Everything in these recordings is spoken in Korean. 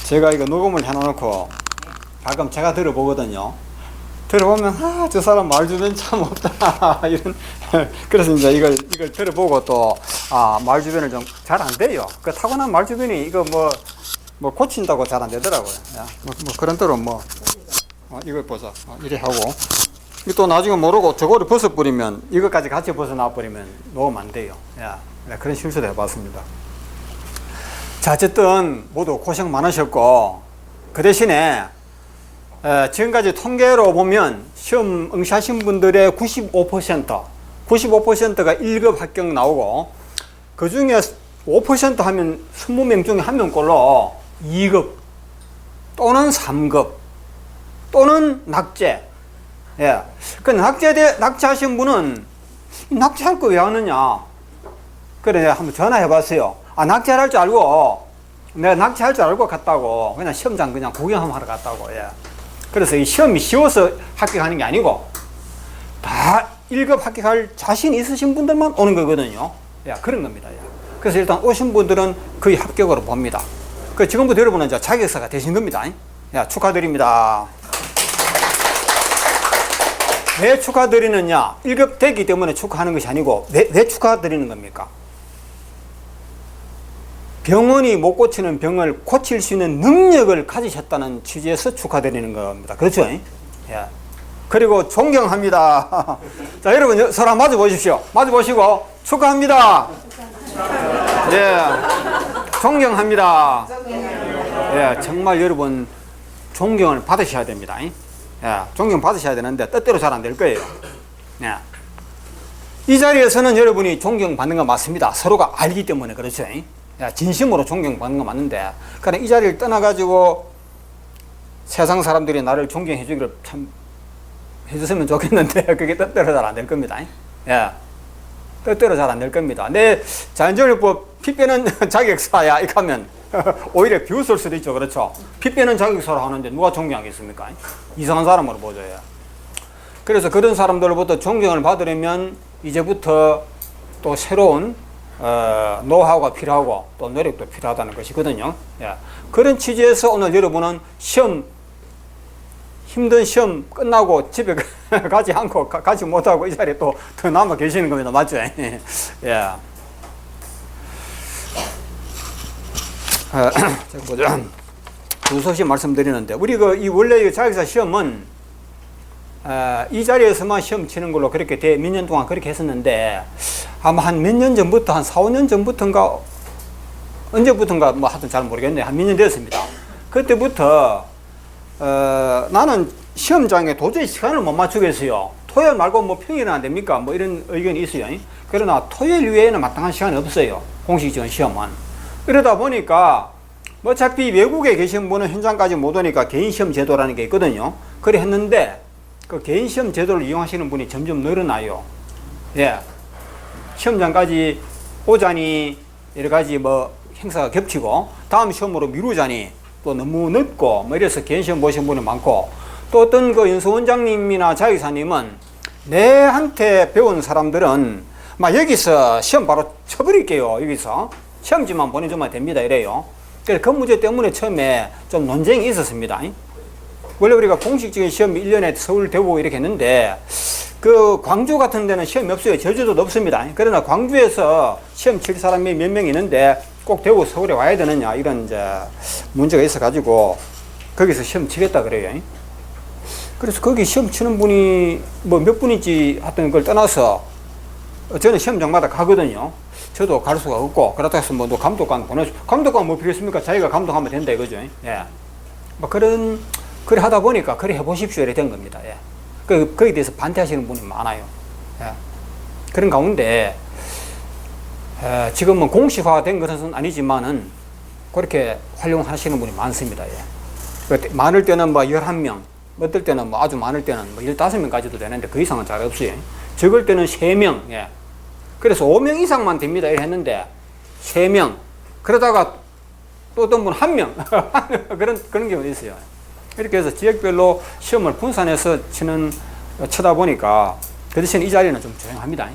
제가 이거 녹음을 해놓고 가끔 제가 들어보거든요. 들어보면 저 사람 말주변 참 없다 이런. 그래서 이제 이걸 들어보고 또 말주변을 좀 잘 안 돼요. 그 타고난 말주변이 이거 뭐 고친다고 잘 안 되더라고요. 뭐 그런 대로 이걸 보자. 이래 하고 또 나중에 모르고 저거를 벗어버리면 이것까지 같이 벗어나버리면 녹음 안 돼요. 그런 실수도 해봤습니다. 자, 어쨌든 모두 고생 많으셨고, 그 대신에 지금까지 통계로 보면 시험 응시하신 분들의 95%가 1급 합격 나오고, 그 중에 5% 하면 20명 중에 1명꼴로 2급 또는 3급 또는 낙제. 그 낙제하신 분은 낙제할 거 왜 하느냐? 그래, 한번 전화해 봤어요. 낙제를 할 줄 알고, 내가 낙제할 줄 알고 갔다고, 그냥 시험장 그냥 구경하러 갔다고, 그래서 이 시험이 쉬워서 합격하는 게 아니고, 다 1급 합격할 자신 있으신 분들만 오는 거거든요. 그런 겁니다. 그래서 일단 오신 분들은 거의 합격으로 봅니다. 지금부터 여러분은 이제 자격사가 되신 겁니다. 축하드립니다. 왜 축하드리느냐? 1급 되기 때문에 축하하는 것이 아니고, 왜 축하드리는 겁니까? 병원이 못 고치는 병을 고칠 수 있는 능력을 가지셨다는 취지에서 축하드리는 겁니다. 그렇죠? 그리고 존경합니다. 자, 여러분 서로 마주 보십시오. 마주 보시고 축하합니다. 존경합니다. 정말 여러분 존경을 받으셔야 됩니다. 존경 받으셔야 되는데 뜻대로 잘 안 될 거예요. 이 자리에서는 여러분이 존경받는 건 맞습니다. 서로가 알기 때문에 그렇죠. 진심으로 존경받는 건 맞는데, 그러나 이 자리를 떠나가지고 세상 사람들이 나를 존경해 주기를 참 해줬으면 좋겠는데, 그게 뜻대로 잘 안 될 겁니다. 뜻대로 잘 안 될 겁니다. 내 자연정리법 피 빼는 자격사야, 이렇게 하면 오히려 비웃을 수도 있죠. 그렇죠? 피 빼는 자격사로 하는데 누가 존경하겠습니까? 이상한 사람으로 보죠. 그래서 그런 사람들로부터 존경을 받으려면 이제부터 또 새로운 노하우가 필요하고 또 노력도 필요하다는 것이거든요. 그런 취지에서 오늘 여러분은 힘든 시험 끝나고 집에 가지 않고 가지 못하고 이 자리에 또 더 남아 계시는 겁니다. 맞죠? 제가 보자. 두 소식 말씀드리는데, 우리 원래 자격사 시험은 이 자리에서만 시험 치는 걸로 그렇게 몇 년 동안 그렇게 했었는데, 아마 한 몇 년 전부터, 한 4, 5년 전부터인가, 언제부터인가, 하여튼 잘 모르겠네요. 한 몇 년 됐습니다. 그때부터, 나는 시험장에 도저히 시간을 못 맞추겠어요. 토요일 말고 평일은 안 됩니까? 이런 의견이 있어요. 그러나 토요일 외에는 마땅한 시간이 없어요. 공식적인 시험은. 이러다 보니까, 어차피 외국에 계신 분은 현장까지 못 오니까 개인 시험 제도라는 게 있거든요. 그래 했는데, 그 개인 시험 제도를 이용하시는 분이 점점 늘어나요. 시험장까지 오자니 여러 가지 행사가 겹치고 다음 시험으로 미루자니 또 너무 늦고 이래서 개인 시험 보신 분이 많고, 또 어떤 연수원장님이나 자기사님은 내한테 배운 사람들은 여기서 시험 바로 쳐버릴게요. 여기서 시험지만 보내주면 됩니다. 이래요. 그래서 그 문제 때문에 처음에 좀 논쟁이 있었습니다. 원래 우리가 공식적인 시험이 1년에 서울, 대구 이렇게 했는데, 그 광주 같은 데는 시험이 없어요. 제주도도 없습니다. 그러나 광주에서 시험 칠 사람이 몇 명 있는데 꼭 대구, 서울에 와야 되느냐, 이런 문제가 있어가지고 거기서 시험 치겠다 그래요. 그래서 거기 시험 치는 분이 몇 분인지 하여튼 그걸 떠나서 저는 시험장마다 가거든요. 저도 갈 수가 없고, 그렇다 해서 너 감독관 감독관 필요했습니까? 자기가 감독하면 된다 이거죠. 그래 하다 보니까 그래 해보십시오 이렇게 된 겁니다. 거기에 대해서 반대하시는 분이 많아요. 그런 가운데 지금은 공식화된 것은 아니지만은 그렇게 활용하시는 분이 많습니다. 많을 때는 11명, 어떨 때는 아주 많을 때는 15명까지도 되는데 그 이상은 잘 없어요. 적을 때는 3명. 그래서 5명 이상만 됩니다. 이렇게 했는데 3명. 그러다가 또 어떤 분 1명. 그런 경우도 있어요. 이렇게 해서 지역별로 시험을 분산해서 치다 보니까 그 대신 이 자리는 좀 조용합니다.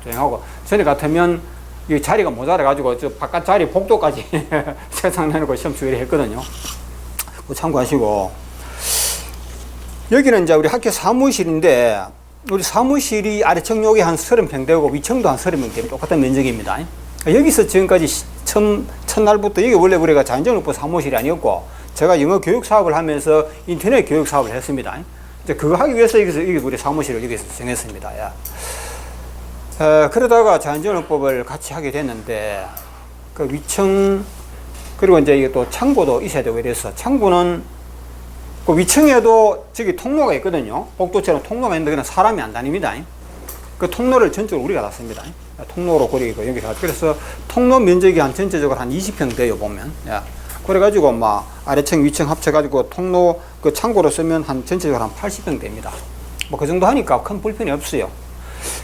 조용하고, 전에 같으면 이 자리가 모자라가지고 저 바깥 자리 복도까지 세상 내놓고 시험 추이를 했거든요. 그거 참고하시고. 여기는 이제 우리 학교 사무실인데, 우리 사무실이 아래층 요게 한 30평 되고 위층도 한 30평 되고 똑같은 면적입니다. 여기서 지금까지 첫날부터 여기 원래 우리가 자연정보부 사무실이 아니었고, 제가 영어 교육 사업을 하면서 인터넷 교육 사업을 했습니다. 이제 그거 하기 위해서 여기서 우리 사무실을 여기서 정했습니다. 그러다가 자연정보법을 같이 하게 됐는데, 그 위층, 그리고 이제 이게 또 창고도 있어야 되고 이래서, 창고는 그 위층에도 저기 통로가 있거든요. 복도처럼 통로가 있는데 그냥 사람이 안 다닙니다. 그 통로를 전적으로 우리가 놨습니다. 통로로 그리고 여기서. 그래서 통로 면적이 한 전체적으로 한 20평 돼요, 보면. 그래가지고 막 아래층, 위층 합쳐가지고 통로 그 창고로 쓰면 한 전체적으로 한 80평 됩니다. 뭐 그 정도 하니까 큰 불편이 없어요.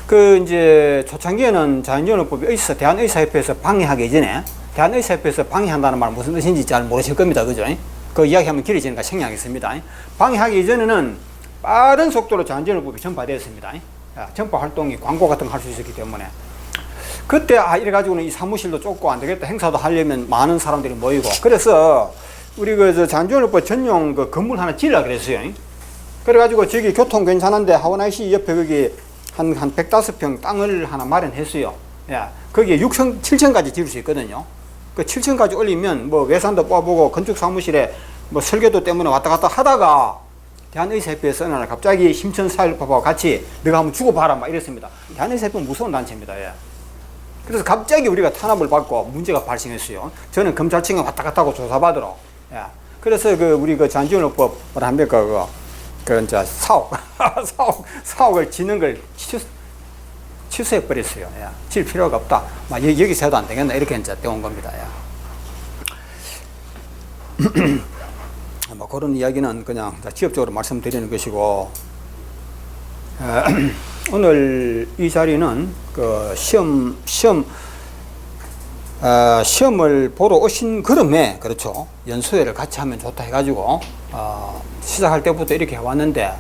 그 이제 초창기에는 자연정보법이 대한의사협회에서 방해하기 이전에, 대한의사협회에서 방해한다는 말 무슨 뜻인지 잘 모르실 겁니다. 그죠? 그 이야기하면 길어지니까 생략하겠습니다. 방해하기 이전에는 빠른 속도로 자연정보법이 전파되었습니다. 전파 활동이 광고 같은 거 할 수 있었기 때문에. 그때 이래가지고는 이 사무실도 좁고 안 되겠다. 행사도 하려면 많은 사람들이 모이고. 그래서 우리 그 자연정보법 전용 그 건물 하나 지으려고 그랬어요. 그래가지고 저기 교통 괜찮은데 하원IC 옆에 거기 한 105평 땅을 하나 마련했어요. 거기에 6층, 7층까지 지을 수 있거든요. 그 7층까지 올리면 뭐 외산도 뽑아보고 건축 사무실에 뭐 설계도 때문에 왔다 갔다 하다가 대한의사협회에서 어느 날 갑자기 심천사회법하고 같이 너가 한번 주고봐라 막 이랬습니다. 대한의사협회는 무서운 단체입니다. 그래서 갑자기 우리가 탄압을 받고 문제가 발생했어요. 저는 검찰청에 왔다 갔다 하고 조사받으러. 그래서 그 우리 그 자연정보법 뭐라 합니까 그 이제 사옥을 짓는 걸 취소해 버렸어요. 질 필요가 없다. 막 여기서 해도 안 되겠나 이렇게 이제 되온 겁니다. 뭐 그런 이야기는 그냥 지역적으로 말씀드리는 것이고, 오늘 이 자리는 그 시험을 보러 오신 그름에, 그렇죠, 연수회를 같이 하면 좋다 해가지고 시작할 때부터 이렇게 해왔는데,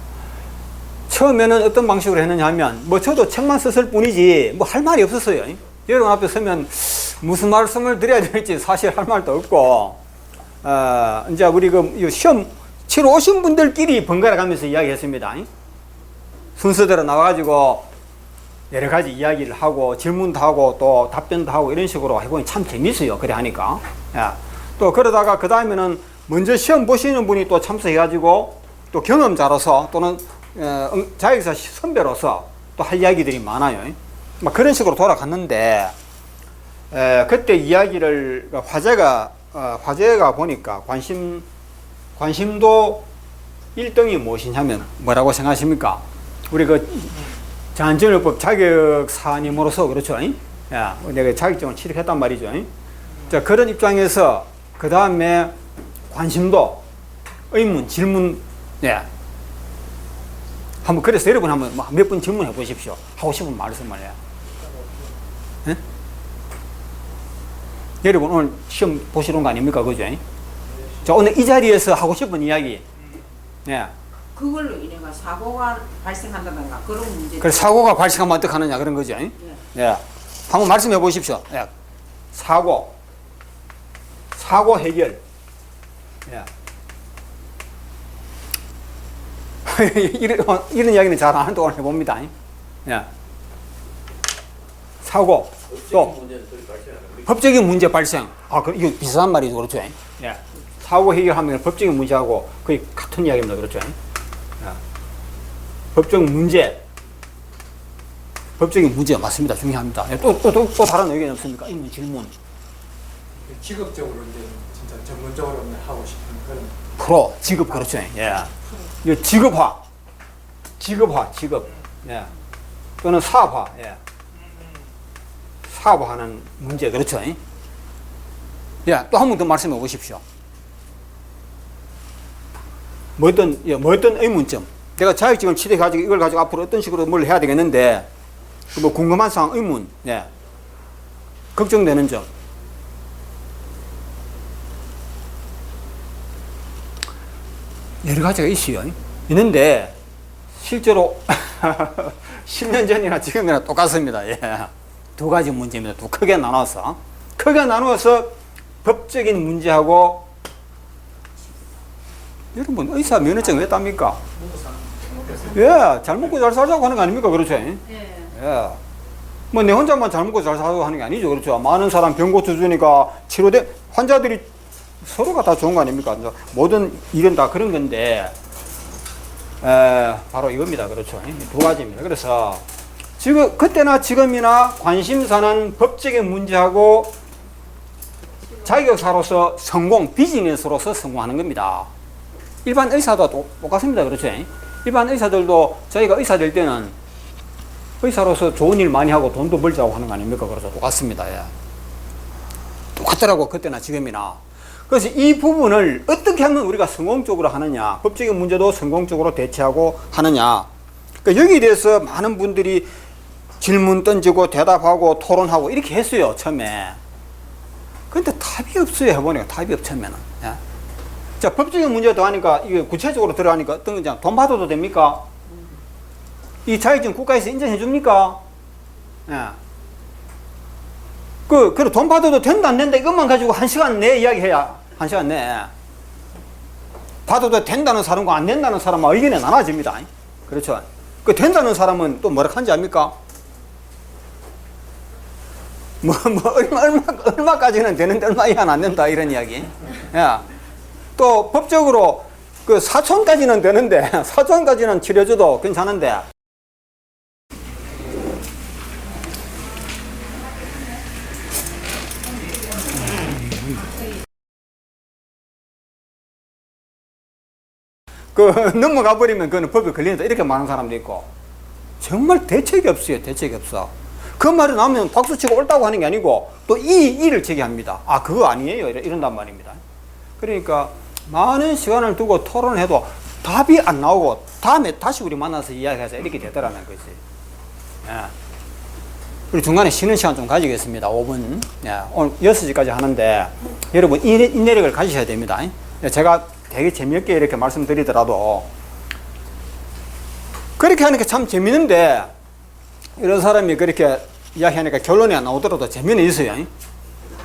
처음에는 어떤 방식으로 했느냐 하면 뭐 저도 책만 썼을 뿐이지 뭐 할 말이 없었어요. 여러분 앞에 서면 무슨 말씀을 드려야 될지 사실 할 말도 없고, 이제 우리 그 시험 치러 오신 분들끼리 번갈아 가면서 이야기했습니다. 순서대로 나와가지고 여러 가지 이야기를 하고 질문도 하고 또 답변도 하고 이런 식으로 해보니 참 재밌어요. 그래 하니까. 또 그러다가 그 다음에는 먼저 시험 보시는 분이 또 참석해가지고 또 경험자로서 또는 자격사 선배로서 또 할 이야기들이 많아요. 막 그런 식으로 돌아갔는데, 그때 이야기를 화제가 보니까 관심도 1등이 무엇이냐면 뭐라고 생각하십니까? 우리 그 자연정보법 자격사님으로서 그렇죠. 내가 자격증을 취득했단 말이죠. 자, 그런 입장에서 그 다음에 관심도, 의문, 질문, 한번 그래서 여러분 한번 몇 분 질문해 보십시오. 하고 싶은 말씀을 해요. 여러분 오늘 시험 보시는 거 아닙니까? 그죠? 자, 오늘 이 자리에서 하고 싶은 이야기. 그걸로 인해가 사고가 발생한다든가 그런 문제. 그래서 사고가 발생하면 어떻게 하느냐 그런 거죠. 한번 말씀해 보십시오. 사고 해결. 이런 이야기는 잘 안 한다고 해봅니다. 사고, 또 법적인 문제 발생. 이거 비슷한 말이죠. 그렇죠. 사고 해결하면 법적인 문제하고 거의 같은 이야기입니다. 그렇죠. 법적 문제. 법적인 문제 맞습니다. 중요합니다. 또 다른 의견 없습니까? 의문, 질문. 직업적으로 이제 진짜 전문적으로 하고 싶은 그런. 프로, 직업, 그렇죠. 이거 직업화. 또는 사업화. 사업화하는 문제, 그렇죠. 또 한 번 더 말씀해 보십시오. 뭐 어떤 의문점. 내가 자격증을 취득해가지고 이걸 가지고 앞으로 어떤 식으로 뭘 해야 되겠는데, 뭐 궁금한 사항, 의문, 걱정되는 점. 여러 가지가 있어요. 있는데, 실제로 10년 전이나 지금이나 똑같습니다. 두 가지 문제입니다. 두 크게 나눠서 법적인 문제하고 여러분, 의사 면허증 왜 땁니까? 예, 잘 먹고 잘 살자고 하는 거 아닙니까? 그렇죠? 예. 예. 뭐, 내 혼자만 잘 먹고 잘 살자고 하는 게 아니죠. 그렇죠? 많은 사람 병 고쳐주니까 치료된 환자들이 서로가 다 좋은 거 아닙니까? 모든 일은 다 그런 건데, 바로 이겁니다. 그렇죠? 두 가지입니다. 그래서, 지금, 그때나 지금이나 관심사는 법적인 문제하고 자격사로서 성공, 비즈니스로서 성공하는 겁니다. 일반 의사도 똑같습니다. 그렇죠? 일반 의사들도 저희가 의사 될 때는 의사로서 좋은 일 많이 하고 돈도 벌자고 하는 거 아닙니까? 그래서 똑같습니다. 예. 똑같더라고. 그때나 지금이나. 그래서 이 부분을 어떻게 하면 우리가 성공적으로 하느냐, 법적인 문제도 성공적으로 대처하고 하느냐. 그러니까 여기에 대해서 많은 분들이 질문 던지고 대답하고 토론하고 이렇게 했어요. 처음에. 근데 답이 없어요. 해보니까 답이 없으면은. 예. 자, 법적인 문제도 하니까 이게 구체적으로 들어가니까 어떤 거냐. 돈 받아도 됩니까? 이 자격증 국가에서 인정해 줍니까? 예. 그래, 돈 받아도 된다, 안 된다, 이것만 가지고 1시간 내 이야기해야, 1시간 내. 받아도 된다는 사람과 안 된다는 사람은 의견이 나눠집니다. 그렇죠? 그 된다는 사람은 또 뭐라 하는지 압니까? 얼마까지는 되는데 얼마 이하는 안 된다, 이런 이야기. 예. 또 법적으로 그 4천까지는 되는데, 4천까지는 치료줘도 괜찮은데, 넘어가 버리면 그거는 법에 걸린다. 이렇게 말하는 사람도 있고. 정말 대책이 없어요. 대책이 없어. 그 말이 나오면 박수치고 옳다고 하는 게 아니고 또 이 일을 제기합니다. 아, 그거 아니에요. 이런단 말입니다. 그러니까 많은 시간을 두고 토론을 해도 답이 안 나오고 다음에 다시 우리 만나서 이야기해서 이렇게 되더라는 거지. 예. 그리고 중간에 쉬는 시간 좀 가지겠습니다. 5분. 예. 오늘 6시까지 하는데 여러분 인내력을 가지셔야 됩니다. 예. 제가 되게 재미없게 이렇게 말씀드리더라도 그렇게 하니까 참 재밌는데 이런 사람이 그렇게 이야기하니까 결론이 안 나오더라도 재미는 있어요.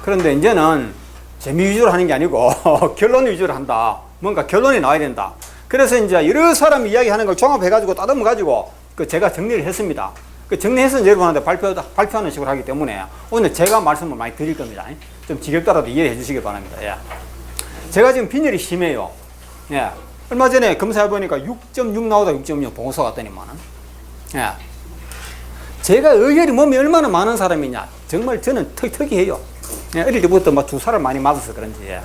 그런데 이제는 재미 위주로 하는 게 아니고 결론 위주로 한다. 뭔가 결론이 나와야 된다. 그래서 이제 여러 사람이 이야기하는 걸 종합해가지고 따듬어가지고 제가 정리를 했습니다. 그 정리해서 여러분한테 발표하는 식으로 하기 때문에 오늘 제가 말씀을 많이 드릴 겁니다. 좀 지겹더라도 이해해 주시기 바랍니다. 예. 제가 지금 빈혈이 심해요. 예. 얼마 전에 검사해보니까 6.6 나오다 6.6 보고서 갔더니만은. 예. 제가 의혈이 몸에 얼마나 많은 사람이냐. 정말 저는 특이해요. 예. 어릴 때부터 막 주사를 많이 맞아서 그런지. 예.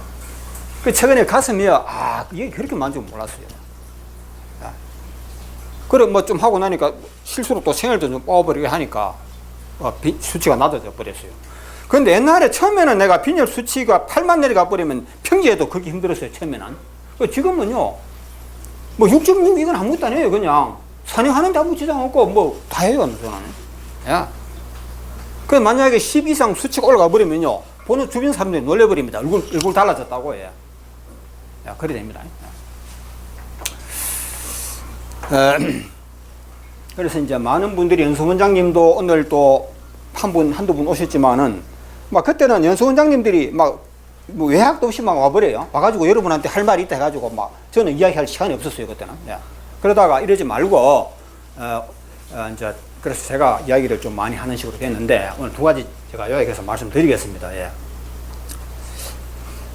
그 최근에 가슴이요. 아, 이게 그렇게 많은 줄 몰랐어요. 예. 그래, 뭐 좀 하고 나니까 실수로 또 생혈도 좀 뽑아버리게 하니까 수치가 낮아져 버렸어요. 근데 옛날에 처음에는 내가 빈혈 수치가 8만 내려가 버리면 평지에도 그렇게 힘들었어요, 처음에는. 지금은요, 뭐 6.6 이건 아무것도 안 해요, 그냥. 산행하는데 아무 지장 없고, 뭐 다 해요, 저는. 야. 그 만약에 10 이상 수치가 올라가 버리면요, 보는 주변 사람들이 놀래버립니다. 얼굴 달라졌다고 해. 야, 그래 됩니다. 그래서 이제 많은 분들이 연수 원장님도 오늘 또 한두 분 오셨지만은, 막 그때는 연수 원장님들이 뭐 외학도 없이 막 와버려요. 와가지고 여러분한테 할 말이 있다 해가지고 막 저는 이야기할 시간이 없었어요, 그때는. 예. 그러다가 이러지 말고, 이제 그래서 제가 이야기를 좀 많이 하는 식으로 됐는데 오늘 두 가지 제가 요약해서 말씀드리겠습니다. 예.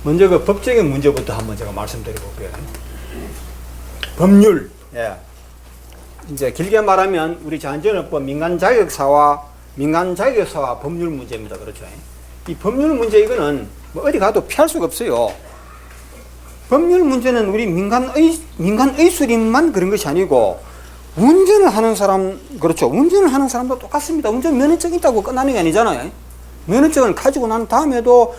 먼저 그 법적인 문제부터 한번 제가 말씀드려볼게요. 법률. 예. 이제 길게 말하면 우리 자연전업법 민간자격사와 법률 문제입니다. 그렇죠? 이 법률 문제 이거는 뭐 어디 가도 피할 수가 없어요. 법률 문제는 우리 민간의술인만 그런 것이 아니고 운전을 하는 사람, 그렇죠? 운전을 하는 사람도 똑같습니다. 운전 면허증 있다고 끝나는 게 아니잖아요. 면허증을 가지고 난 다음에도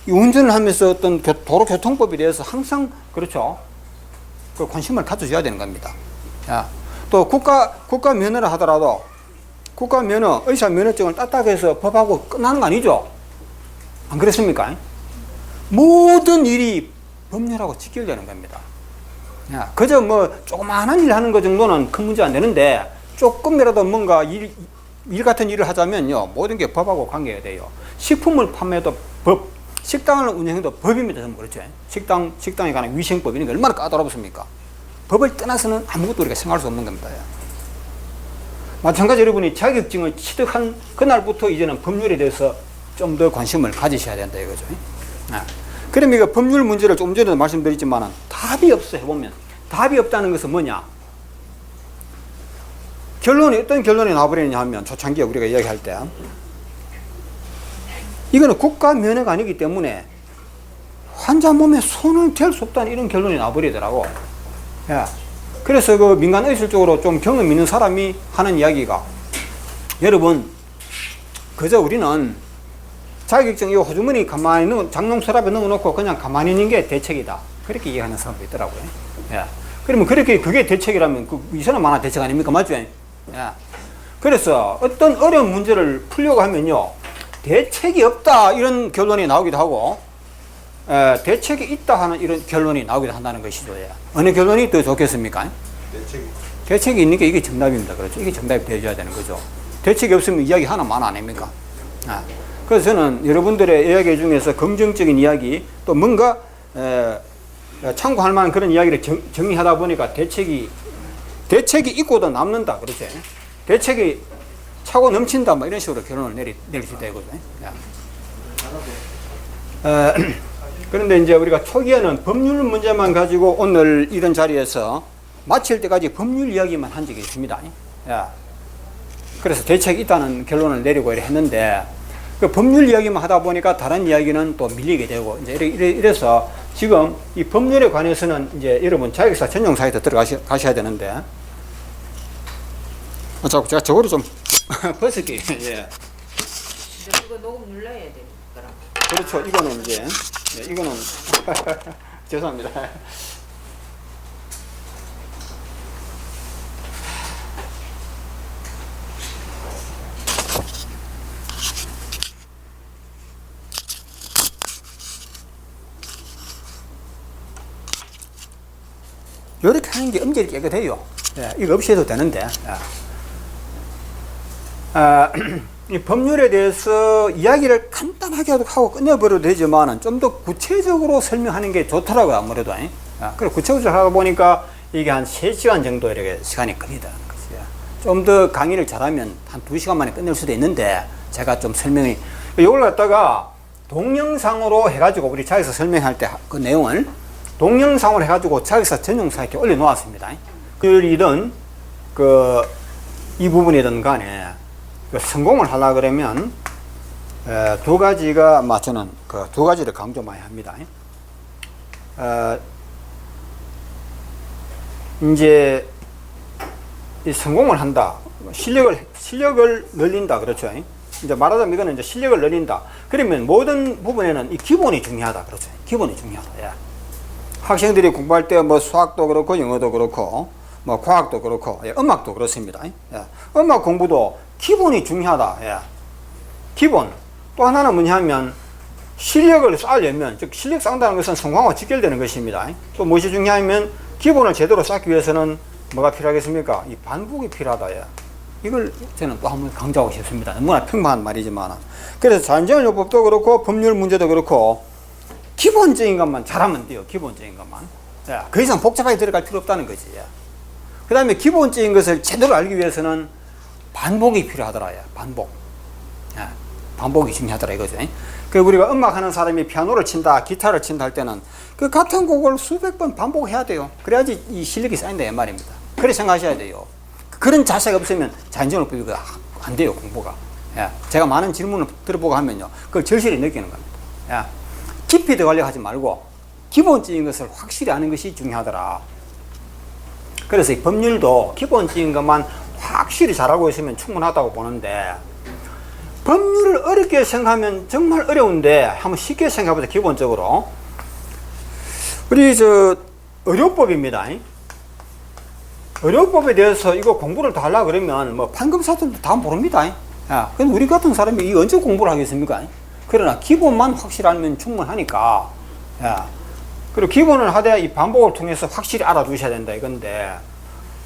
이 운전을 하면서 어떤 도로교통법에 대해서 항상, 그렇죠? 그 관심을 가져줘야 되는 겁니다. 야. 또 국가 면허를 하더라도 국가 면허, 의사 면허증을 땄다고 해서 법하고 끝나는 거 아니죠? 안 그렇습니까? 모든 일이 법률하고 직결되는 겁니다. 야, 그저 뭐 조그마한 일 하는 것 정도는 큰 문제 안 되는데 조금이라도 뭔가 일 같은 일을 하자면요, 모든 게 법하고 관계가 돼요. 식품을 판매도 법, 식당을 운영해도 법입니다. 전부 그렇죠. 식당에 관한 위생법 이런 게 얼마나 까다롭습니까? 법을 떠나서는 아무것도 우리가 생각할 수 없는 겁니다. 마찬가지 여러분이 자격증을 취득한 그날부터 이제는 법률에 대해서 좀 더 관심을 가지셔야 된다 이거죠. 그럼 이거 법률 문제를 조금 전에도 말씀드렸지만 답이 없어 해보면 답이 없다는 것은 뭐냐? 결론이 어떤 결론이 나와버리느냐 하면 초창기에 우리가 이야기할 때 이거는 국가 면허가 아니기 때문에 환자 몸에 손을 댈 수 없다는 이런 결론이 나와버리더라고. 그래서 그 민간의술적으로 좀 경험 있는 사람이 하는 이야기가 여러분 그저 우리는 자격증 이 호주머니 가만히 장롱 서랍에 넣어놓고 그냥 가만히 있는 게 대책이다. 그렇게 이해하는 사람도 있더라고요. 그러면 그렇게 그게 대책이라면 이 사람 만한 대책 아닙니까? 맞죠? 그래서 어떤 어려운 문제를 풀려고 하면요. 대책이 없다 이런 결론이 나오기도 하고 대책이 있다 하는 이런 결론이 나오기도 한다는 것이죠. 어느 결론이 더 좋겠습니까? 대책이 있는 게 이게 정답입니다. 그렇죠? 이게 정답이 되어줘야 되는 거죠. 대책이 없으면 이야기 하나만 아닙니까? 그래서 저는 여러분들의 이야기 중에서 긍정적인 이야기 또 뭔가 참고할 만한 그런 이야기를 정리하다 보니까 대책이 있고도 남는다. 그렇죠? 대책이 차고 넘친다. 뭐 이런 식으로 결론을 내릴 수 있다. 이거죠. 그런데 이제 우리가 초기에는 법률 문제만 가지고 오늘 이런 자리에서 마칠 때까지 법률 이야기만 한 적이 있습니다. 그래서 대책이 있다는 결론을 내리고 했는데 그 법률 이야기만 하다 보니까 다른 이야기는 또 밀리게 되고 이제 이래서 지금 이 법률에 관해서는 이제 여러분 자격사 전용 사이트 들어가셔야 되는데 자꾸 제가 저거를 좀 벗을게요. 이거 녹음 눌러야 되니까. 그렇죠. 이거는 이제 이거는 죄송합니다. 이렇게 하는 게 엄절이 깨끗해요. 이거 없이 해도 되는데. 이 법률에 대해서 이야기를 간단하게 하고 끝내버려도 되지만 좀 더 구체적으로 설명하는 게 좋더라고요. 아무래도. 그리고 구체적으로 하다 보니까 이게 한 3시간 정도 이렇게 시간이 걸리다는 것이에요. 좀 더 강의를 잘하면 한 2시간 만에 끝낼 수도 있는데 제가 좀 설명이 이걸 갖다가 동영상으로 해가지고 우리 자격사 설명할 때 그 내용을 동영상으로 해가지고 자격사 전용 사이트에 올려놓았습니다. 그이든 이 부분이든 간에 성공을 하려 그러면 두 가지가 저는 그 두 가지를 강조 많이 합니다. 이제 이 성공을 한다. 실력을 늘린다. 그렇죠. 이제 말하자면 이거는 이제 실력을 늘린다. 그러면 모든 부분에는 이 기본이 중요하다. 그렇죠. 기본이 중요하다. 학생들이 공부할 때 뭐 수학도 그렇고 영어도 그렇고 뭐 과학도 그렇고 음악도 그렇습니다. 음악 공부도 기본이 중요하다. 기본. 또 하나는 뭐냐면 실력을 쌓으려면 즉 실력 쌓는다는 것은 성공하고 직결되는 것입니다. 또 무엇이 중요하면 기본을 제대로 쌓기 위해서는 뭐가 필요하겠습니까? 이 반복이 필요하다. 이걸 저는 또 한번 강조하고 싶습니다. 너무나 평범한 말이지만 그래서 자연정의요법도 그렇고 법률 문제도 그렇고 기본적인 것만 잘하면 돼요. 기본적인 것만. 그 이상 복잡하게 들어갈 필요 없다는 거지. 그 다음에 기본적인 것을 제대로 알기 위해서는 반복이 필요하더라. 반복. 반복이 중요하더라 이거죠. 그 우리가 음악하는 사람이 피아노를 친다, 기타를 친다 할 때는 그 같은 곡을 수백 번 반복해야 돼요. 그래야지 이 실력이 쌓인다 이 말입니다. 그렇게 생각하셔야 돼요. 그런 자세가 없으면 자연정의법이 안 돼요, 공부가. 제가 많은 질문을 들어보고 하면요, 그걸 절실히 느끼는 겁니다. 깊이 들어가려고 하지 말고 기본적인 것을 확실히 아는 것이 중요하더라. 그래서 이 법률도 기본적인 것만 확실히 잘하고 있으면 충분하다고 보는데 법률을 어렵게 생각하면 정말 어려운데 한번 쉽게 생각해보자. 기본적으로 우리 의료법입니다. 의료법에 대해서 이거 공부를 다 하려고 그러면 뭐 판검사들도 다 모릅니다. 근데 우리 같은 사람이 이거 언제 공부를 하겠습니까? 그러나 기본만 확실히 알면 충분하니까. 그리고 기본을 하되 이 반복을 통해서 확실히 알아두셔야 된다 이건데,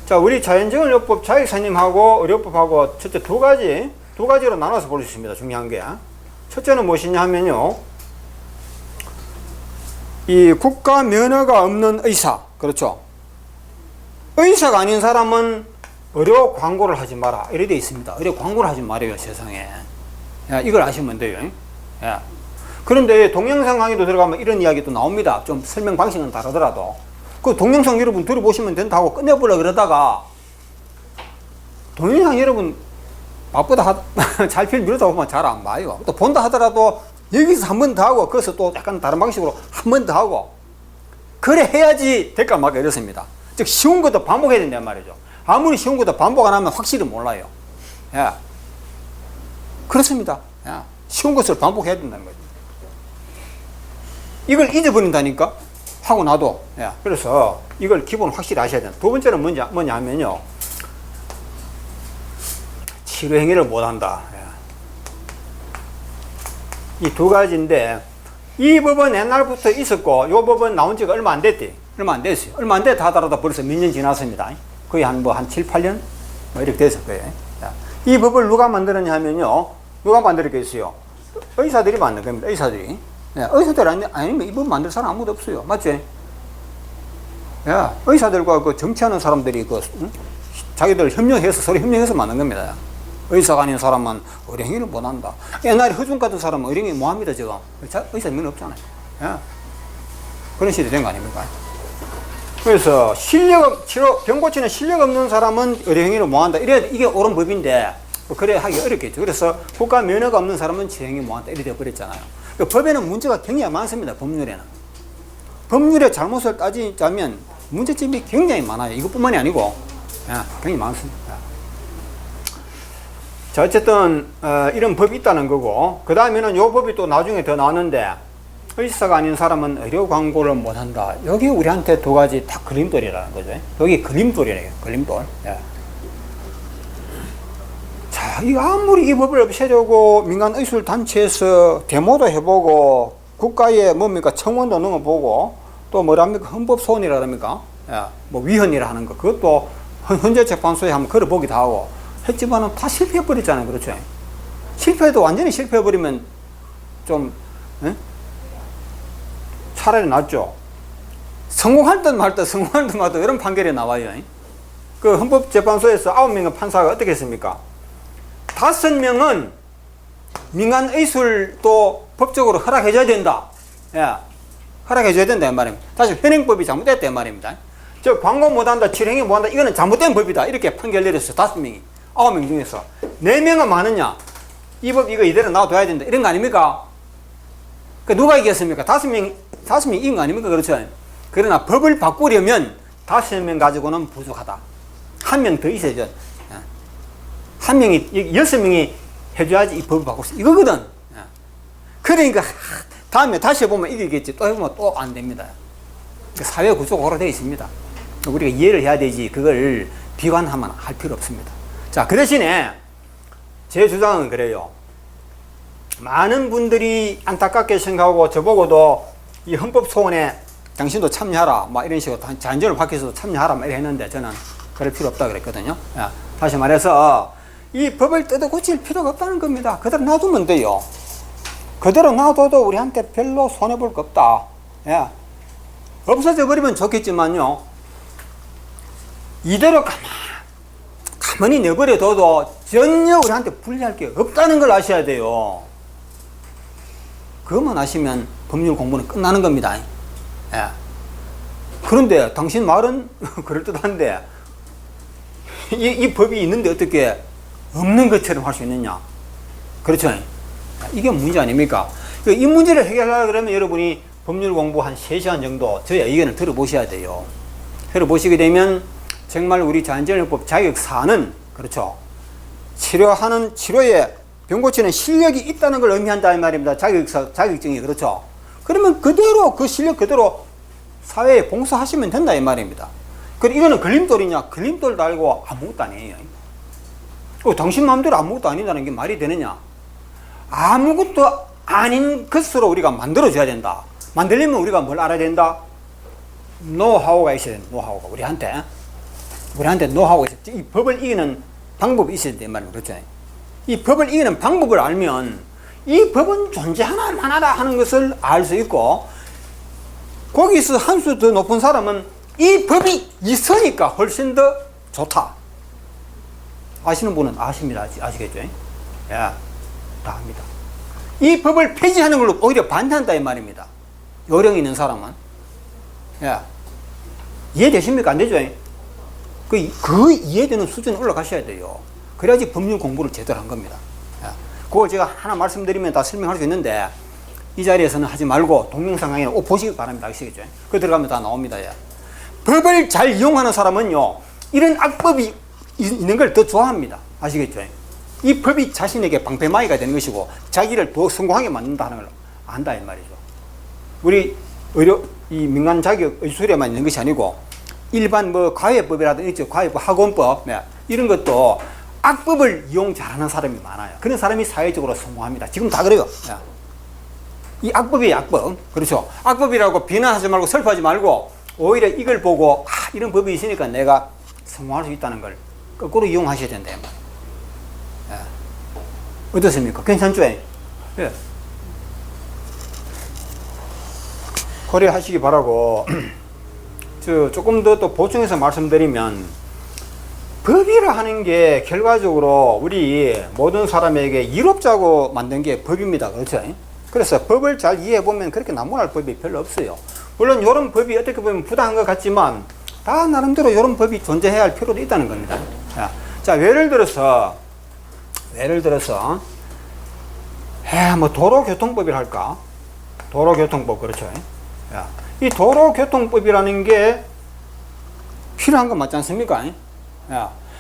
자, 우리 자연정의요법 자격사님하고 의료법하고 첫째 두 가지로 나눠서 볼 수 있습니다. 중요한 게 첫째는 무엇이냐 하면요, 이 국가 면허가 없는 의사, 그렇죠? 의사가 아닌 사람은 의료 광고를 하지 마라. 이래 돼 있습니다. 의료 광고를 하지 말아요, 세상에. 야, 이걸 아시면 돼요. 야. 그런데 동영상 강의도 들어가면 이런 이야기도 나옵니다. 좀 설명 방식은 다르더라도. 그 동영상 여러분 들어보시면 된다고 끝내보려 그러다가 동영상 여러분 맛보다 잘 필 미루다 보면 잘 안 봐요. 또 본다 하더라도 여기서 한 번 더 하고 거기서 또 약간 다른 방식으로 한 번 더 하고 그래 해야지 될까 말까 이렇습니다. 즉 쉬운 것도 반복해야 된단 말이죠. 아무리 쉬운 것도 반복 안 하면 확실히 몰라요. 예. 그렇습니다. 예. 쉬운 것을 반복해야 된다는 거죠. 이걸 잊어버린다니까 하고 나도. 예. 그래서 이걸 기본 확실히 아셔야 된다. 두 번째는 뭐냐 하면요, 치료 행위를 못한다. 이 두 가지인데 이 법은 옛날부터 있었고 이 법은 나온 지가 얼마 안 됐대. 얼마 안 됐어요. 얼마 안 됐다 하더라도 벌써 몇 년 지났습니다. 거의 한 7, 8년? 뭐 이렇게 됐을 거예요. 이 법을 누가 만들었냐 하면요, 누가 만들었겠어요? 의사들이 만든 겁니다. 의사들이. 의사들 아니면 이 법 만들 사람 아무도 없어요. 맞지? 의사들과 그 정치하는 사람들이 자기들 협력해서 서로 협력해서 만든 겁니다. 의사가 아닌 사람은 의료행위를 못한다. 옛날에 허준 같은 사람은 의료행위 뭐합니다 지금? 의사 면허 없잖아요. 그런 시대 된 거 아닙니까? 그래서 병 고치는 실력 없는 사람은 의료행위를 못한다. 이게 옳은 법인데 그래 하기 어렵겠죠. 그래서 국가 면허가 없는 사람은 치료행위 못한다. 이래 되어버렸잖아요. 법에는 문제가 굉장히 많습니다. 법률에는. 법률의 잘못을 따지자면 문제점이 굉장히 많아요. 이것뿐만이 아니고 굉장히 많습니다. 자, 어쨌든 이런 법이 있다는 거고, 그 다음에는 요 법이 또 나중에 더 나왔는데 의사가 아닌 사람은 의료 광고를 못한다. 여기 우리한테 두 가지 다 걸림돌이라는 거죠. 여기 걸림돌이래요. 걸림돌. 예. 자, 이 아무리 이 법을 없애려고 민간의술단체에서 데모도 해보고 국가에 뭡니까 청원도 넣어보고 또 뭐랍니까 헌법소원이라랍니까? 예. 뭐 위헌이라 하는 거 그것도 헌재재판소에 한번 걸어보기도 하고 했지만은 다 실패해버렸잖아요. 그렇죠? 실패해도 완전히 실패해버리면 좀 차라리 낫죠. 성공할 듯 말 듯 성공할 듯 말 듯 이런 판결이 나와요. 그 헌법재판소에서 9명의 판사가 어떻게 했습니까? 5명은 민간의술도 법적으로 허락해줘야 된다. 예. 허락해줘야 된다. 이 말입니다. 사실 현행법이 잘못됐다. 이 말입니다. 저 광고 못한다, 치료행위 못한다, 이거는 잘못된 법이다. 이렇게 판결 내렸어요. 5명이. 9명 중에서 4명은 많으냐? 이 법 이거 이대로 놔둬야 된다. 이런 거 아닙니까? 그 누가 이겼습니까? 5명이 이긴 거 아닙니까? 그렇죠? 그러나 법을 바꾸려면 5명 가지고는 부족하다. 1명 더 있어야죠. 한 명이, 6명이 해줘야지 이 법을 바꿀 수 이거거든. 그러니까 다음에 다시 해보면 이기겠지. 또 해보면 또 안 됩니다. 사회 구조가 그렇게 되어 있습니다. 우리가 이해를 해야 되지 그걸 비관하면 할 필요 없습니다. 자, 그 대신에 제 주장은 그래요. 많은 분들이 안타깝게 생각하고 저보고도 이 헌법소원에 당신도 참여하라 막 이런 식으로 자연적으로 밖에서도 참여하라 막 이래 했는데 저는 그럴 필요 없다 그랬거든요. 다시 말해서 이 법을 뜯어 고칠 필요가 없다는 겁니다. 그대로 놔두면 돼요. 그대로 놔둬도 우리한테 별로 손해볼 거 없다. 없어져 버리면 좋겠지만요, 이대로 가만히 내버려둬도 전혀 우리한테 불리할 게 없다는 걸 아셔야 돼요. 그것만 아시면 법률 공부는 끝나는 겁니다. 그런데 당신 말은 그럴듯한데 이 법이 있는데 어떻게 없는 것처럼 할 수 있느냐? 그렇죠? 이게 문제 아닙니까? 이 문제를 해결하려고 그러면 여러분이 법률 공부 한 3시간 정도 저의 의견을 들어보셔야 돼요. 들어보시게 되면 정말 우리 자연재해법 자격사는, 그렇죠, 치료에 병 고치는 실력이 있다는 걸 의미한다 이 말입니다. 자격증이. 그렇죠? 그러면 그대로 그 실력 그대로 사회에 봉사하시면 된다 이 말입니다. 그리고 이거는 걸림돌이냐? 걸림돌 달고 아무것도 아니에요. 당신 마음대로 아무것도 아니다는 게 말이 되느냐? 아무것도 아닌 것으로 우리가 만들어줘야 된다. 만들려면 우리가 뭘 알아야 된다? 노하우가 있어야 된다. 노하우가 우리한테 노하우가 있어야 된다. 이 법을 이기는 방법이 있어야 된다 말입니다. 그렇죠? 이 법을 이기는 방법을 알면 이 법은 존재하나 마나다 하는 것을 알 수 있고, 거기서 한 수 더 높은 사람은 이 법이 있으니까 훨씬 더 좋다. 아시는 분은 아십니다. 아시겠죠? 예, 다 압니다. 이 법을 폐지하는 걸로 오히려 반대한다 이 말입니다. 요령이 있는 사람은. 예, 이해되십니까? 안 되죠? 그 이해되는 수준에 올라가셔야 돼요. 그래야지 법률 공부를 제대로 한 겁니다. 예, 그걸 제가 하나 말씀드리면 다 설명할 수 있는데 이 자리에서는 하지 말고 동영상 강의는 꼭 보시기 바랍니다. 아시겠죠? 그 들어가면 다 나옵니다. 예. 법을 잘 이용하는 사람은요, 이런 악법이 있는 걸 더 좋아합니다. 아시겠죠? 이 법이 자신에게 방패막이가 되는 것이고 자기를 더 성공하게 만든다는 걸 안다 이 말이죠. 우리 이 민간 자격 의술에만 있는 것이 아니고 일반 뭐 과외법이라든지 과외법 학원법 이런 것도 악법을 이용 잘하는 사람이 많아요. 그런 사람이 사회적으로 성공합니다. 지금 다 그래요. 이 악법이에요, 악법. 그렇죠. 악법이라고 비난하지 말고 슬퍼하지 말고 오히려 이걸 보고 이런 법이 있으니까 내가 성공할 수 있다는 걸 거꾸로 이용하셔야 된다. 어떻습니까? 괜찮죠? 예. 고려하시기 바라고 조금 더 또 보충해서 말씀드리면 법이라 하는 게 결과적으로 우리 모든 사람에게 이롭자고 만든 게 법입니다. 그렇죠? 그래서 법을 잘 이해해보면 그렇게 나무랄 법이 별로 없어요. 물론 이런 법이 어떻게 보면 부당한 것 같지만 다 나름대로 이런 법이 존재해야 할 필요도 있다는 겁니다. 자, 예를 들어서 뭐 도로교통법이라 할까? 도로교통법, 그렇죠? 이 도로교통법이라는 게 필요한 건 맞지 않습니까?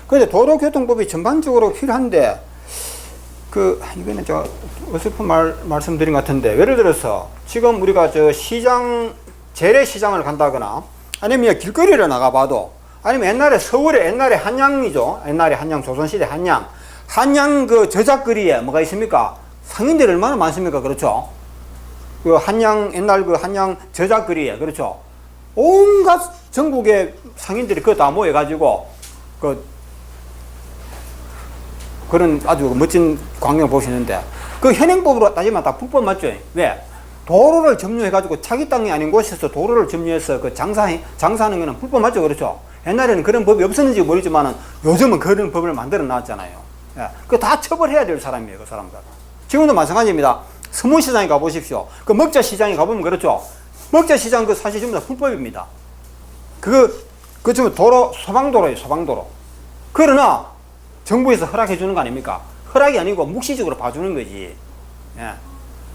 그런데 도로교통법이 전반적으로 필요한데 이거는 저 어설픈 말씀드린 것 같은데, 예를 들어서 지금 우리가 저 재래시장을 간다거나 아니면 길거리를 나가봐도, 아니면 옛날에 서울에 옛날에 한양이죠. 옛날에 한양, 조선시대 한양 그 저작거리에 뭐가 있습니까? 상인들이 얼마나 많습니까? 그렇죠. 그 옛날 그 한양 저작거리에, 그렇죠. 온갖 전국의 상인들이 그거 다 모여가지고 그런 아주 멋진 광경을 보시는데, 그 현행법으로 따지면 다 불법 맞죠? 왜? 도로를 점유해가지고 자기 땅이 아닌 곳에서 도로를 점유해서 그 장사하는 거는 불법 맞죠? 그렇죠? 옛날에는 그런 법이 없었는지 모르지만 요즘은 그런 법을 만들어 놨잖아요. 그거 다 처벌해야 될 사람이에요, 그 사람들. 지금도 마찬가지입니다. 서문시장에 가보십시오. 그 먹자시장에 가보면 그렇죠. 먹자시장 그 사실 전부 다 불법입니다. 그 지금 소방도로예요, 소방도로. 그러나 정부에서 허락해 주는 거 아닙니까? 허락이 아니고 묵시적으로 봐주는 거지.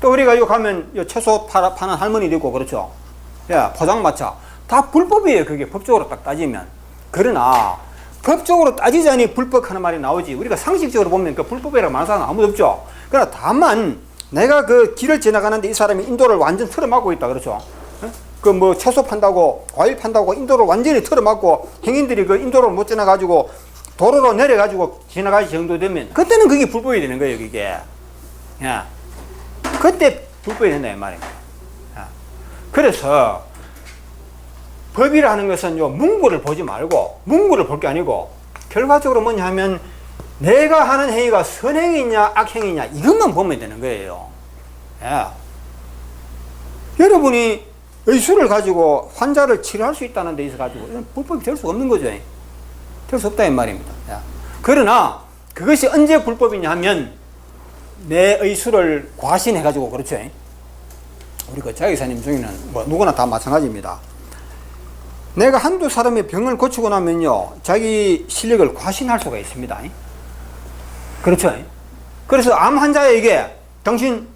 또 우리가 이거 가면 채소 파는 할머니도 있고, 그렇죠. 포장마차. 다 불법이에요, 그게 법적으로 딱 따지면. 그러나 법적으로 따지자니 불법하는 말이 나오지, 우리가 상식적으로 보면 그 불법이라고 말하는 사람은 아무도 없죠. 그러나 다만 내가 그 길을 지나가는데 이 사람이 인도를 완전 틀어막고 있다, 그렇죠. 그 뭐 채소 판다고 과일 판다고 인도를 완전히 틀어막고 행인들이 그 인도를 못 지나가지고 도로로 내려가지고 지나갈 정도 되면 그때는 그게 불법이 되는 거예요, 그게. 그때 불법이 된다 이 말입니다. 그래서 법이라는 것은요, 문구를 보지 말고, 문구를 볼 게 아니고 결과적으로 뭐냐 하면 내가 하는 행위가 선행이냐 악행이냐 이것만 보면 되는 거예요. 여러분이 의술을 가지고 환자를 치료할 수 있다는 데 있어 가지고 이건 불법이 될 수가 없는 거죠. 될 수 없다 이 말입니다. 그러나 그것이 언제 불법이냐 하면 내 의술을 과신해 가지고, 그렇죠. 우리 그 자기사님 중에는 뭐 누구나 다 마찬가지입니다. 내가 한두 사람의 병을 고치고 나면요, 자기 실력을 과신할 수가 있습니다. 그렇죠. 그래서 암 환자에게 당신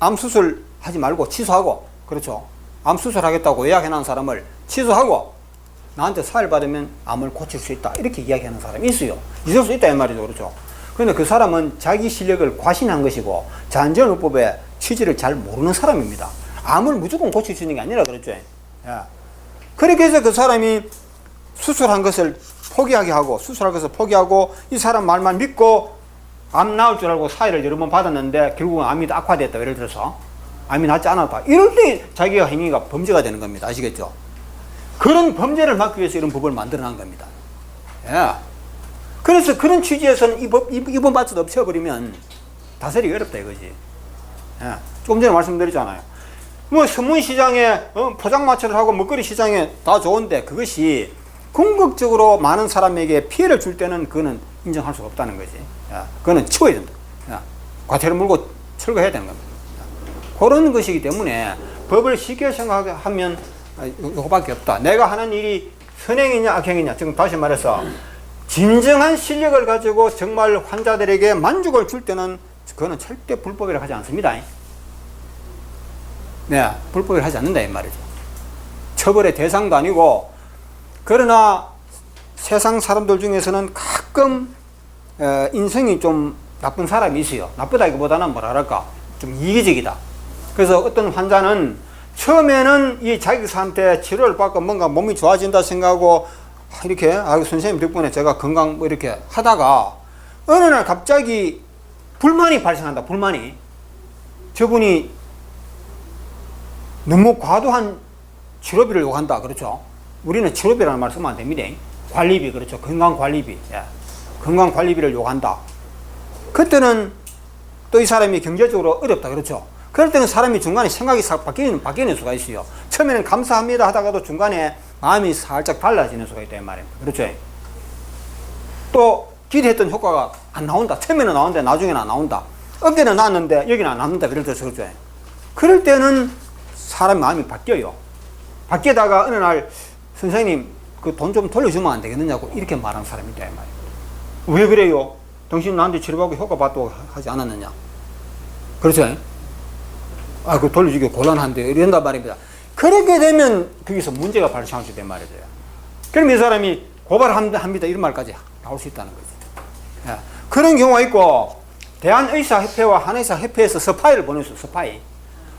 암 수술 하지 말고 취소하고, 그렇죠. 암 수술하겠다고 예약해놓은 사람을 취소하고 나한테 사일 받으면 암을 고칠 수 있다, 이렇게 이야기하는 사람이 있어요. 있을 수 있다 이 말이죠, 그렇죠. 그런데 그 사람은 자기 실력을 과신한 것이고 자연증후법의 취지를 잘 모르는 사람입니다. 암을 무조건 고칠 수 있는 게 아니라, 그렇죠. 그렇게 해서 그 사람이 수술한 것을 수술할 것을 포기하고 이 사람 말만 믿고 암 나을 줄 알고 사일을 여러 번 받았는데 결국은 암이 악화됐다, 예를 들어서 암이 낫지 않았다, 이럴 때 자기가 행위가 범죄가 되는 겁니다. 아시겠죠? 그런 범죄를 막기 위해서 이런 법을 만들어 놓은 겁니다. 그래서 그런 취지에서는 이 법마저도 없애버리면 다스리기 어렵다 이거지. 조금 전에 말씀드렸잖아요. 뭐 서문시장에 포장마차를 하고 먹거리 시장에 다 좋은데 그것이 궁극적으로 많은 사람에게 피해를 줄 때는 그거는 인정할 수가 없다는 거지. 야, 그거는 치워야 된다. 야, 과태료 물고 철거해야 되는 겁니다. 야, 그런 것이기 때문에 법을 쉽게 생각하면 이거밖에 없다. 내가 하는 일이 선행이냐 악행이냐. 지금 다시 말해서 진정한 실력을 가지고 정말 환자들에게 만족을 줄 때는 그거는 절대 불법이라고 하지 않습니다. 네, 불법을 하지 않는다 이 말이죠. 처벌의 대상도 아니고. 그러나 세상 사람들 중에서는 가끔 인성이 좀 나쁜 사람이 있어요. 나쁘다기보다는 뭐랄까 좀 이기적이다. 그래서 어떤 환자는 처음에는 이 자기한테 치료를 받고 뭔가 몸이 좋아진다 생각하고 이렇게 선생님 덕분에 제가 건강 뭐 이렇게 하다가 어느 날 갑자기 불만이 발생한다. 불만이. 저분이 너무 과도한 치료비를 요구한다. 그렇죠? 우리는 치료비라는 말 쓰면 안 됩니다. 관리비, 그렇죠. 건강관리비. 예. 건강관리비를 요구한다. 그때는 또 이 사람이 경제적으로 어렵다. 그렇죠. 그럴 때는 사람이 중간에 생각이 싹 바뀌는 수가 있어요. 처음에는 감사합니다 하다가도 중간에 마음이 살짝 달라지는 수가 있다. 이 말입니다. 그렇죠. 또 기대했던 효과가 안 나온다. 처음에는 나오는데 나중에는 안 나온다. 어깨는 나왔는데 여기는 안 나온다. 그럴 때 그렇죠. 그럴 때는 사람 마음이 바뀌어요. 바뀌다가 어느 날 선생님 그 돈 좀 돌려주면 안 되겠느냐고 이렇게 말하는 사람이 있다 이 말이에요. 왜 그래요? 당신 나한테 치료받고 효과 받고 하지 않았느냐? 그렇죠? 아, 그 돌려주기 곤란한데 이런다 말입니다. 그렇게 되면 거기서 문제가 발생할 수 있단 말이죠. 그럼 이 사람이 고발합니다 이런 말까지 나올 수 있다는 거죠. 예. 그런 경우가 있고 대한의사협회와 한의사협회에서 스파이를 보냈어요. 스파이.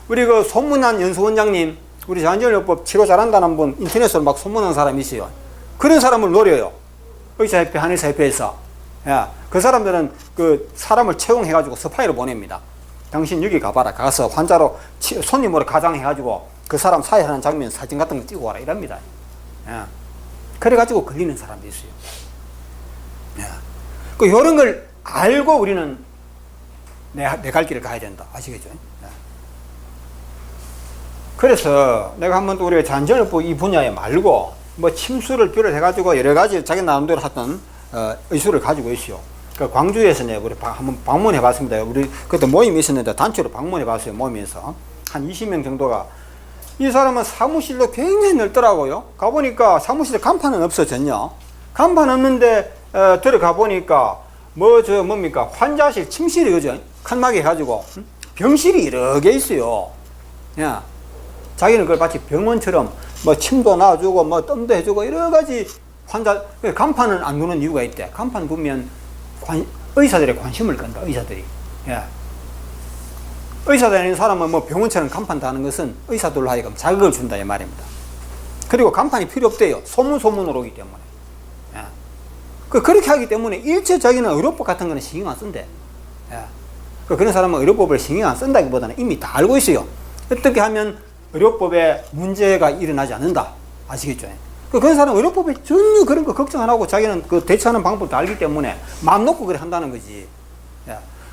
우리 그 손문한 연수원장님 우리 자연질환요법 치료 잘한다는 분 인터넷으로 막 소문난 사람이 있어요. 그런 사람을 노려요. 의사협회, 한의사협회에서. 야, 그 사람들은 그 사람을 채용해가지고 스파이로 보냅니다. 당신 여기 가봐라. 가서 환자로 손님으로 가장해가지고 그 사람 사회하는 장면 사진 같은 거 찍고 와라. 이랍니다. 야. 그래가지고 걸리는 사람도 있어요. 야. 그 요런 걸 알고 우리는 내 갈 길을 가야 된다. 아시겠죠? 그래서 내가 한번 또 우리가 잔전요법 이 분야에 말고 뭐 침수를 비롯해가지고 여러 가지 자기 나름대로 하던 의술을 가지고 있어요. 그 광주에서 우리 한번 방문해 봤습니다. 우리 그때 모임이 있었는데 단체로 방문해 봤어요. 모임에서 한 20명 정도가. 이 사람은 사무실도 굉장히 넓더라고요. 가보니까 사무실에 간판은 없어졌냐. 간판 없는데 들어가 보니까 뭡니까 환자실 침실이 그죠? 칸막이 해가지고 병실이 여러 개 있어요. 야. 자기는 그걸 마치 병원처럼 뭐 침도 놔주고 뭐 뜸도 해주고 여러 가지 환자 간판은 안 두는 이유가 있대. 간판 두면 의사들의 관심을 끈다. 의사들이. 예. 의사 다니는 사람은 뭐 병원처럼 간판 다는 것은 의사들로 하여금 자극을 준다 이 말입니다. 그리고 간판이 필요 없대요. 소문으로 오기 때문에. 예. 그렇게 하기 때문에 일체 자기는 의료법 같은 거는 신경 안 쓴대. 예. 그런 사람은 의료법을 신경 안 쓴다기보다는 이미 다 알고 있어요. 어떻게 하면 의료법에 문제가 일어나지 않는다. 아시겠죠? 그런 사람은 의료법에 전혀 그런 거 걱정 안 하고 자기는 그 대처하는 방법도 알기 때문에 마음 놓고 그래 한다는 거지.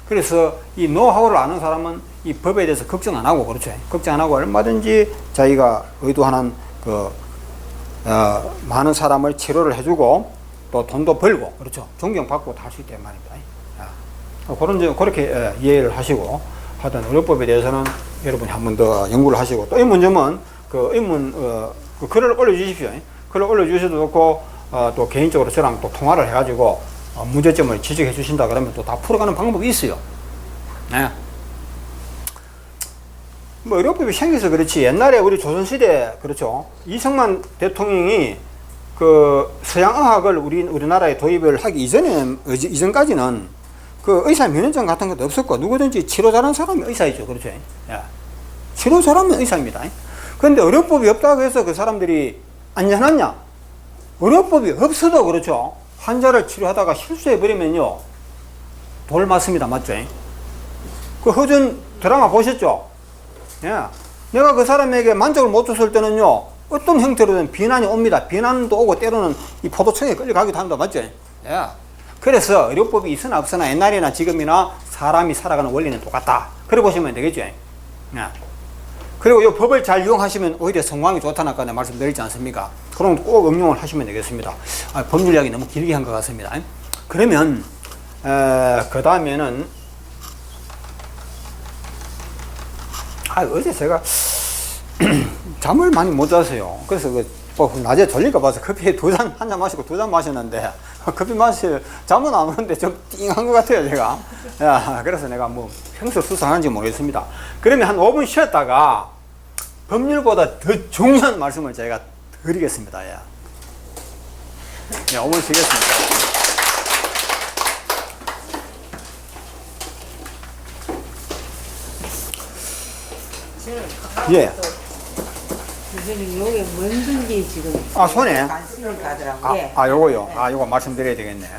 그래서 이 노하우를 아는 사람은 이 법에 대해서 걱정 안 하고, 그렇죠? 걱정 안 하고 얼마든지 자기가 의도하는 많은 사람을 치료를 해주고 또 돈도 벌고, 그렇죠? 존경받고 다 할 수 있단 말입니다. 그런 점 그렇게 이해를 하시고 하던 의료법에 대해서는 여러분이 한 번 더 연구를 하시고, 또 의문점은 그 글을 올려주십시오. 글을 올려주셔도 좋고, 또 개인적으로 저랑 또 통화를 해가지고 문제점을 지적해 주신다 그러면 또 다 풀어가는 방법이 있어요. 네. 뭐 의료법이 생겨서 그렇지, 옛날에 우리 조선시대, 그렇죠, 이승만 대통령이 그 서양의학을 우리나라에 도입을 하기 이전까지는 그 의사 면허증 같은 것도 없었고, 누구든지 치료 잘하는 사람이 의사이죠. 그렇죠. 예. 치료 잘하면 의사입니다. 그런데 의료법이 없다고 해서 그 사람들이 안전하냐? 의료법이 없어도, 그렇죠, 환자를 치료하다가 실수해버리면요, 돌 맞습니다. 맞죠? 그 허준 드라마 보셨죠? 예. 내가 그 사람에게 만족을 못 줬을 때는요, 어떤 형태로든 비난이 옵니다. 비난도 오고 때로는 이 포도청에 끌려가기도 합니다. 맞죠? 예. 그래서 의료법이 있으나 없으나 옛날이나 지금이나 사람이 살아가는 원리는 똑같다. 그래 보시면 되겠죠. 예. 그리고 이 법을 잘 이용하시면 오히려 성공하기 좋다는 아까 내가 말씀드리지 않습니까? 그럼 꼭 응용을 하시면 되겠습니다. 법률 이야기 너무 길게 한 것 같습니다. 그러면 그 다음에는 어제 제가 잠을 많이 못 잤어요. 그래서 뭐 낮에 졸릴까 봐서 커피 한 잔 마시고 2잔 마셨는데 커피 잠은 안 오는데 좀 띵한 것 같아요, 제가. 그래서 내가 뭐 평소 수상한지 모르겠습니다. 그러면 한 5분 쉬었다가 법률보다 더 중요한 말씀을 제가 드리겠습니다. 예. 5분 쉬겠습니다. 예. 선생님 요게 뭔지 지금 손에? 관심이 가더라고요. 예. 요거요. 요거 말씀드려야 되겠네.